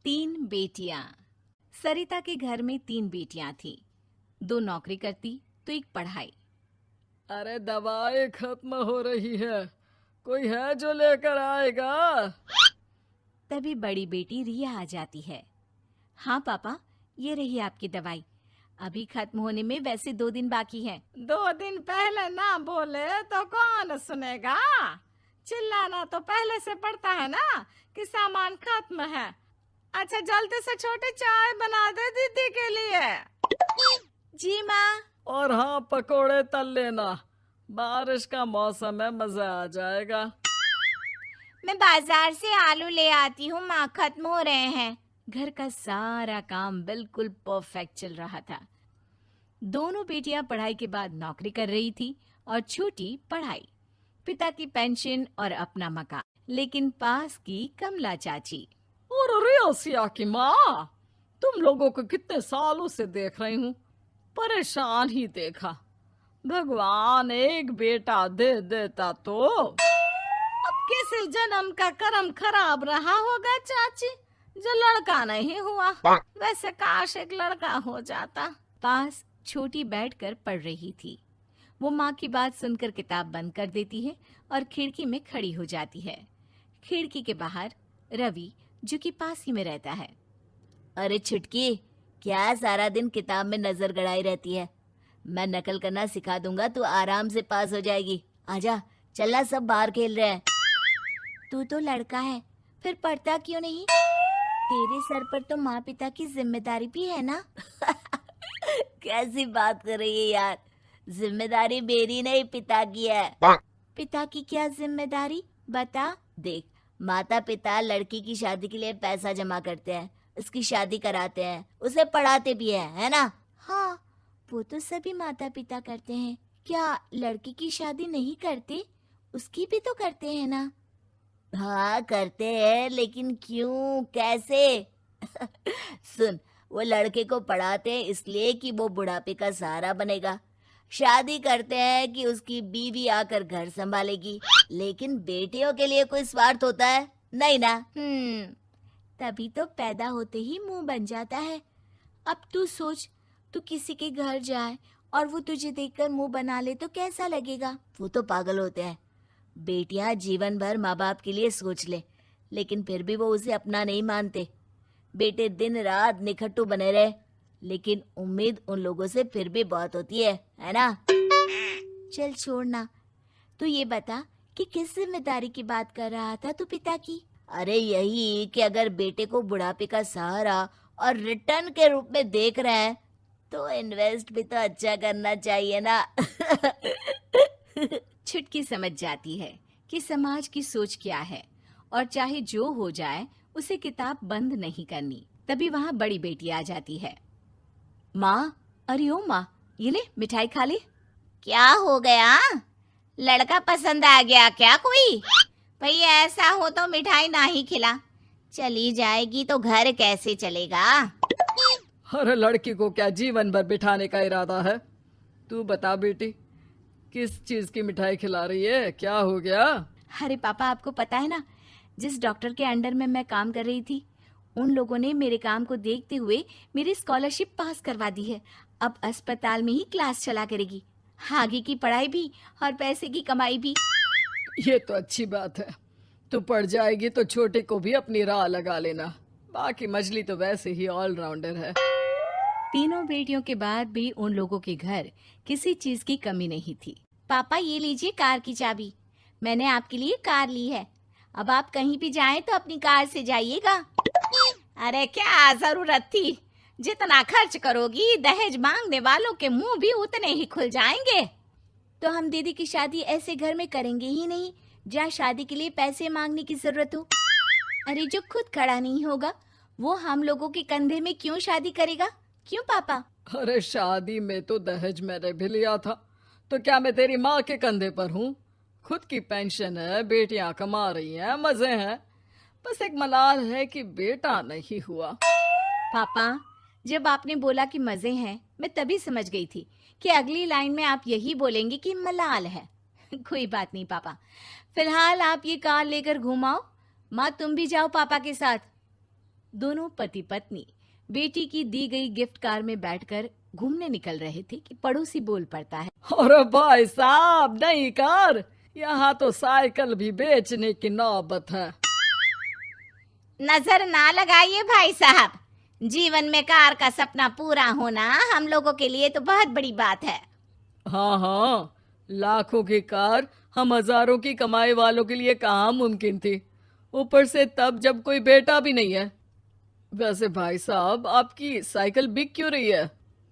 तीन बेटियां। सरिता के घर में तीन बेटियां थीं। दो नौकरी करती तो एक पढ़ाई। अरे दवाई खत्म हो रही है, कोई है जो लेकर आएगा? तभी बड़ी बेटी रिया आ जाती है। हाँ पापा, ये रही आपकी दवाई। अभी खत्म होने में वैसे 2 दिन बाकी है। 2 दिन पहले ना बोले तो कौन सुनेगा? चिल्लाना तो पहले से पड़ता है ना कि सामान खत्म है। अच्छा जल्दी से छोटी चाय बना दे दीदी के लिए। जी माँ। और हाँ, पकोड़े तल लेना, बारिश का मौसम है, मजा आ जाएगा। मैं बाजार से आलू ले आती हूँ माँ, खत्म हो रहे हैं। घर का सारा काम बिल्कुल परफेक्ट चल रहा था। दोनों बेटियां पढ़ाई के बाद नौकरी कर रही थी और छोटी पढ़ाई, पिता की पेंशन और अपना मकान। लेकिन पास की कमला चाची। और रियासिया की माँ, तुम लोगों को कितने सालों से देख रही हूँ, परेशान ही देखा। भगवान एक बेटा दे देता तो। अब किसी जन्म का कर्म खराब रहा होगा चाची, जो लड़का नहीं हुआ। वैसे काश एक लड़का हो जाता। पास छोटी बैठकर पढ़ रही थी। वो माँ की बात सुनकर किताब बंद कर देती है और खिड़की में खड़ी हो जाती है। खिड़की के बाहर रवि, जो कि पास ही में रहता है। अरे छुटकी, क्या सारा दिन किताब में नजर गड़ाई रहती है? मैं नकल करना सिखा दूंगा, तू आराम से पास हो जाएगी। आजा, चलना, सब बाहर खेल रहे हैं। तू तो लड़का है, फिर पढ़ता क्यों नहीं? तेरे सर पर तो माँ पिता की जिम्मेदारी भी है ना। कैसी बात कर रही है यार? जिम्मेदारी मेरी नहीं, पिता की है। पिता की क्या जिम्मेदारी, बता। देख, माता पिता लड़की की शादी के लिए पैसा जमा करते हैं, उसकी शादी कराते हैं, उसे पढ़ाते भी है ना? हाँ, वो तो सभी माता पिता करते हैं। क्या लड़की की शादी नहीं करते? उसकी भी तो करते हैं ना। हाँ करते हैं, लेकिन क्यों, कैसे? सुन, वो लड़के को पढ़ाते हैं इसलिए कि वो बुढ़ापे का सहारा बनेगा। शादी करते हैं कि उसकी बीवी आकर घर संभालेगी। लेकिन बेटियों के लिए कोई स्वार्थ होता है? नहीं ना। तभी तो पैदा होते ही मुंह बन जाता है। अब तू सोच, तू किसी के घर जाए और वो तुझे देखकर मुंह बना ले तो कैसा लगेगा? वो तो पागल होते हैं। बेटियां जीवन भर माँ बाप के लिए सोच ले, लेकिन फिर भी वो उसे अपना नहीं मानते। बेटे दिन रात निखट्टू बने रहे, लेकिन उम्मीद उन लोगों से फिर भी बहुत होती है ना? चल छोड़ना, तू ये बता कि किस जिम्मेदारी की बात कर रहा था तू पिता की? अरे यही कि अगर बेटे को बुढ़ापे का सहारा और रिटर्न के रूप में देख रहे हैं तो इन्वेस्ट भी तो अच्छा करना चाहिए ना। छुटकी समझ जाती है कि समाज की सोच क्या है और चाहे जो हो जाए उसे किताब बंद नहीं करनी। तभी वहाँ बड़ी बेटी आ जाती है। माँ, अरे ओ माँ, ये ले मिठाई खा ले। क्या हो गया? लड़का पसंद आ गया क्या कोई? भाई ऐसा हो तो मिठाई ना ही खिला, चली जाएगी तो घर कैसे चलेगा? अरे लड़की को क्या जीवन भर बिठाने का इरादा है? तू बता बेटी, किस चीज की मिठाई खिला रही है? क्या हो गया? अरे पापा, आपको पता है ना, जिस डॉक्टर के अंडर में मैं काम कर रही थी, उन लोगों ने मेरे काम को देखते हुए मेरी स्कॉलरशिप पास करवा दी है। अब अस्पताल में ही क्लास चला करेगी, आगे की पढ़ाई भी और पैसे की कमाई भी। ये तो अच्छी बात है। तू पढ़ जाएगी तो छोटे को भी अपनी राह लगा लेना। बाकी मछली तो वैसे ही ऑलराउंडर है। तीनों बेटियों के बाद भी उन लोगों के घर किसी चीज की कमी नहीं थी। पापा, ये लीजिए कार की चाबी, मैंने आपके लिए कार ली है। अब आप कहीं भी जाएं तो अपनी कार से जाइएगा। अरे क्या जरूरत थी? जितना खर्च करोगी दहेज मांगने वालों के मुंह भी उतने ही खुल जाएंगे। तो हम दीदी की शादी ऐसे घर में करेंगे ही नहीं जहाँ शादी के लिए पैसे मांगने की जरूरत हो। अरे जो खुद खड़ा नहीं होगा वो हम लोगों के कंधे में क्यों शादी करेगा? क्यों पापा? अरे शादी में तो दहेज मैंने भी लिया था, तो क्या मैं तेरी माँ के कंधे पर हूँ? खुद की पेंशन है, बेटियां कमा रही हैं, मजे हैं। बस एक मलाल है कि बेटा नहीं हुआ। पापा, जब आपने बोला कि मजे हैं, मैं तभी समझ गई थी कि अगली लाइन में आप यही बोलेंगे कि मलाल है। कोई बात नहीं पापा, फिलहाल आप ये कार लेकर घुमाओ। माँ, तुम भी जाओ पापा के साथ। दोनों पति पत्नी बेटी की दी गई गिफ्ट कार में बैठकर घूमने निकल रहे थे कि पड़ोसी बोल पड़ता है। अरे भाई साहब, नई कार! यहाँ तो साइकिल भी बेचने की नौबत है। नजर ना लगाइए भाई साहब, जीवन में कार का सपना पूरा होना हम लोगों के लिए तो बहुत बड़ी बात है। हाँ हाँ, लाखों की कार हम हजारों की कमाई वालों के लिए कहाँ मुमकिन थी, ऊपर से तब जब कोई बेटा भी नहीं है। वैसे भाई साहब, आपकी साइकिल बिक क्यों रही है?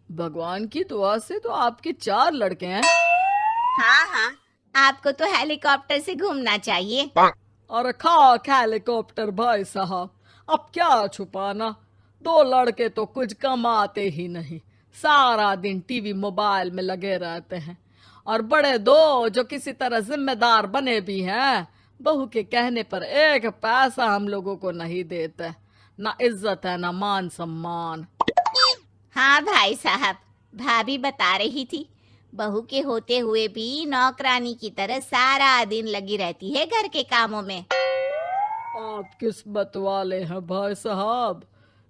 भगवान की दुआ से तो आपके 4 लड़के हैं। हाँ हाँ, आपको तो हेलीकॉप्टर से घूमना चाहिए। और खाक हेलीकॉप्टर भाई साहब, अब क्या छुपाना, 2 लड़के तो कुछ कमाते ही नहीं, सारा दिन टीवी मोबाइल में लगे रहते हैं। और बड़े 2 जो किसी तरह जिम्मेदार बने भी हैं, बहू के कहने पर 1 पैसा हम लोगों को नहीं देते, ना इज्जत है ना मान सम्मान। हाँ भाई साहब, भाभी बता रही थी, बहू के होते हुए भी नौकरानी की तरह सारा दिन लगी रहती है घर के कामों में। आप किस्मत वाले हैं भाई साहब,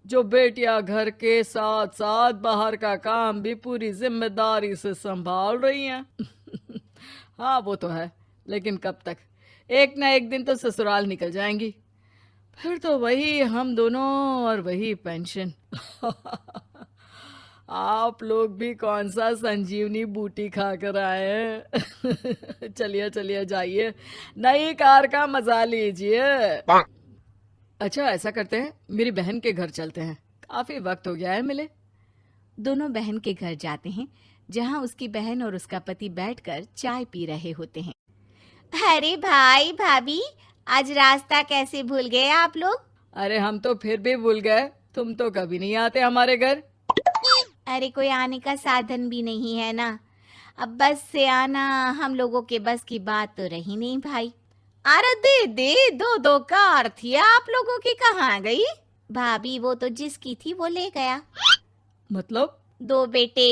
जो बेटियां घर के साथ साथ बाहर का काम भी पूरी जिम्मेदारी से संभाल रही हैं। हाँ वो तो है, लेकिन कब तक? एक ना एक दिन तो ससुराल निकल जाएंगी, फिर तो वही हम दोनों और वही पेंशन। आप लोग भी कौन सा संजीवनी बूटी खा कर आए हैं? चलिए चलिए, जाइए, नई कार का मजा लीजिए। अच्छा ऐसा करते हैं, मेरी बहन के घर चलते हैं, काफी वक्त हो गया है मिले। दोनों बहन के घर जाते हैं, जहाँ उसकी बहन और उसका पति बैठकर चाय पी रहे होते हैं। अरे भाई भाभी, आज रास्ता कैसे भूल गए आप लोग? अरे हम तो फिर भी भूल गए, तुम तो कभी नहीं आते हमारे घर। अरे कोई आने का साधन भी नहीं है ना, अब बस से आना हम लोगों के बस की बात तो रही नहीं भाई। अरे दीदी, 2 कार थी आप लोगों की, कहाँ गई? भाभी वो तो जिसकी थी वो ले गया। मतलब? 2 बेटे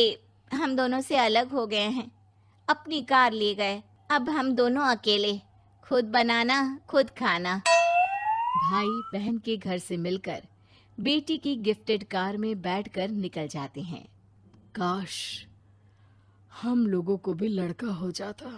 हम दोनों से अलग हो गए हैं, अपनी कार ले गए, अब हम दोनों अकेले, खुद बनाना खुद खाना। भाई बहन के घर से मिलकर बेटी की गिफ्टेड कार में बैठकर निकल जाते हैं। काश हम लोगों को भी लड़का हो जाता।